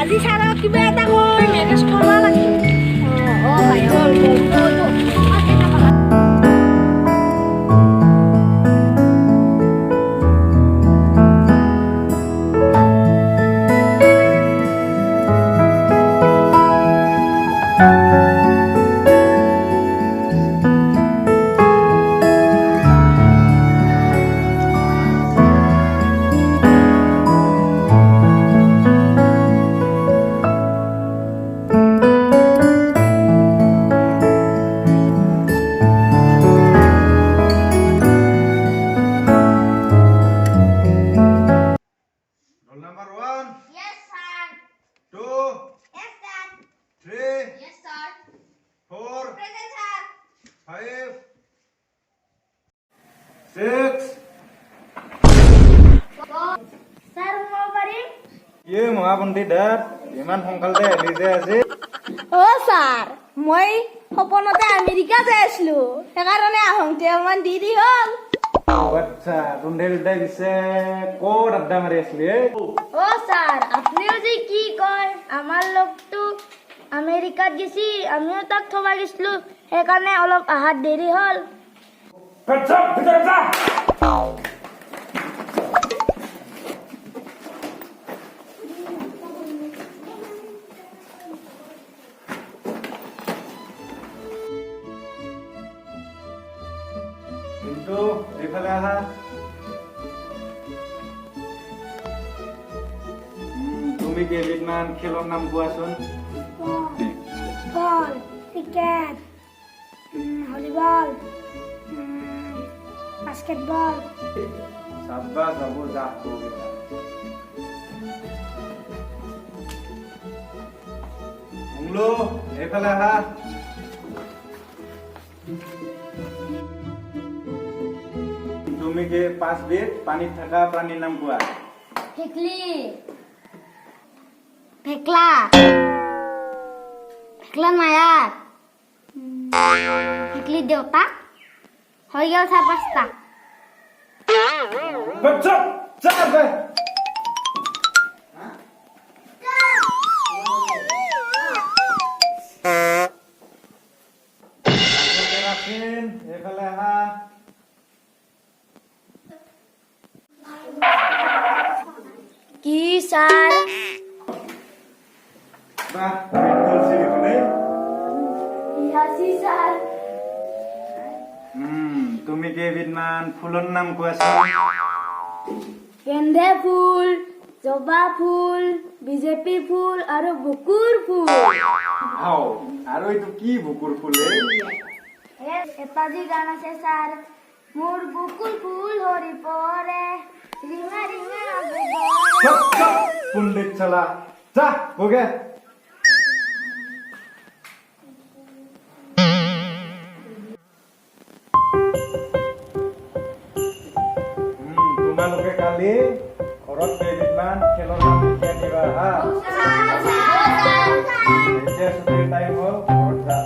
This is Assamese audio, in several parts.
আজি ছাৰক কিবা এটা কৈ মেনেজ কৰিব লাগিব। ভাই হ'ল মহাপণ্ডিত ইমান সোনকালে আহিলি যে আজি? ছাৰ মই সপোনতে আমেৰিকা যাই আছিলো, সেইকাৰণে আহোঁতে অকমান দেৰি হ'ল। আচ্ছা তুন্দেল দাই পিছে ক'ত আড্ডা মাৰি আছিলি? ছাৰ আপুনিও যে কি কয়, আমাৰ লগটো আমেৰিকাত গেছি, আমিও তাক থবা গৈছিলো, সেইকাৰণে অলপ আহাত দেৰি হ'ল। কিন্তু এইফালে আহা। তুমি কেইবিধমান খেলৰ নাম কোৱাচোন? Football, cricket, volleyball, basketball. চাব্বাছ বাবু, যা মুংলু এইফালে আহা। তুমি কি 5 বিধ পানীত থকা প্ৰাণীৰ নাম কোৱা? ভেকলা, মায়াক, ভেকলি দেউতা, হৈ গ'ল 4-5টা। এইফালে আহা। কি ছাৰ? তুমি কেইবিধমান ফুলৰ নাম কোৱাচোন? গেন্ধে ফুল, জবা ফুল, বিজেপি ফুল আৰু বুকুৰ ফুল। আৰু এইটো কি বুকুৰ ফুল? এটা যি গান আছে ছাৰ, মোৰ বুকুৰ ফুল হৰি পৰে, ৰিঙা ৰিঙা পণ্ডিত চলা যা বগে। তোমালোকে কালি ঘৰত কেইদিনমান খেলৰ নাম লিখি আনিবা হা। এতিয়া ছুটিৰ টাইম হ'ল, ঘৰত যা।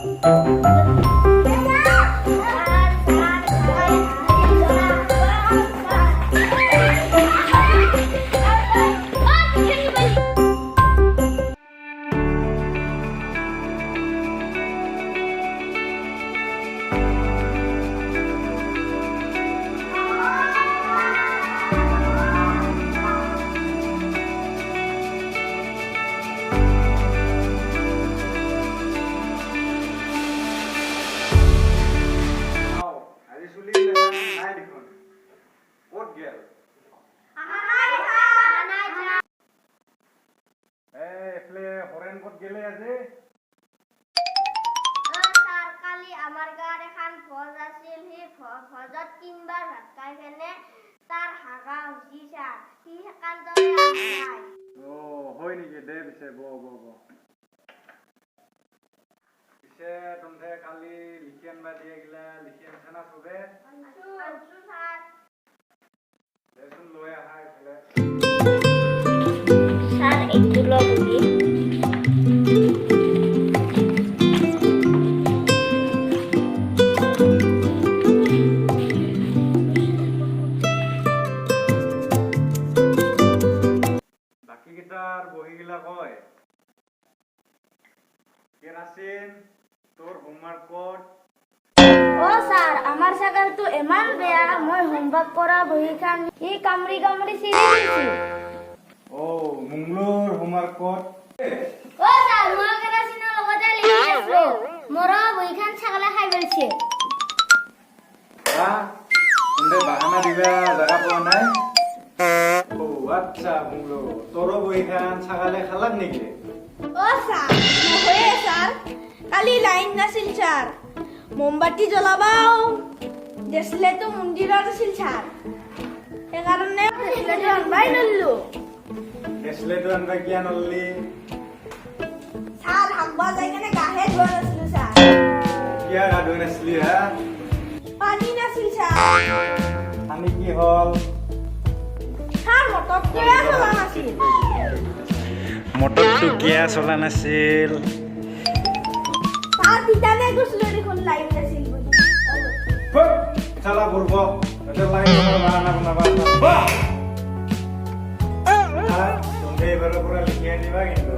ভজত 3 বাৰ ভাত খাই কেনে তাৰ হাগা হৈছি ছাৰ, সি হয় নেকি? দে পিছে পিছে তহঁতে কালি লিখি আনবা দিয়ে গিলা লিখি আনছা না চবে? দেচোন লৈ আহা এইফালে। ছাৰ এইটো ল বুলি। বাকীকেইটাৰ বহীগিলা কয় কেৰাচিন তোৰ হোমৱৰ্কত অ' ছাৰ, আমাৰ ছাগালটো ইমান বেয়া, মই হোমৱৰ্ক কৰা বহীখন সি কামুৰি কামুৰি চিৰি দিছে। মুংলোৰ হোমৱৰ্কত অ' ছাৰ, মই কেৰাচিনৰ লগতে লিখি আছো। মোৰ বহীখন ছাগলে খাই পেলাইছে। তহঁতে বাহানা দিবা জাগা পোৱা নাই? আচ্ছা মুংলো, তোৰো বহীখন ছাগালে খালাক নেকি? অ' ছাৰ, নহয়ে ছাৰ, কালি লাইন নাছিল ছাৰ। মোমবাতি জ্বলাবাও দেচলেটো মন্দিৰত আছিল ছাৰ, সেইকাৰণে দেচলেটো আনবাই নল্লো। দেচলেটো আনবা কিয় নললি? ছাৰ হাগবা যাই কেনে গাহে ধোৱা নাছিলো ছাৰ, কিয় গা ধুই নাছিলি হা? পানী নাছিল ছাৰ। পানী কি হ'ল? ছাৰ মটৰটোৱে চলা নাছিল। মটৰটো কিয় চলা নাছিল? ছাৰ তিতানে গৈছিলো দেখোন লাইন নাছিল বুলি। চালা বুৰ্ব এতিয়া লাইন বাহানা বনাবা তহঁতে এইবাৰৰ পৰা লিখি আনিবা কিন্তু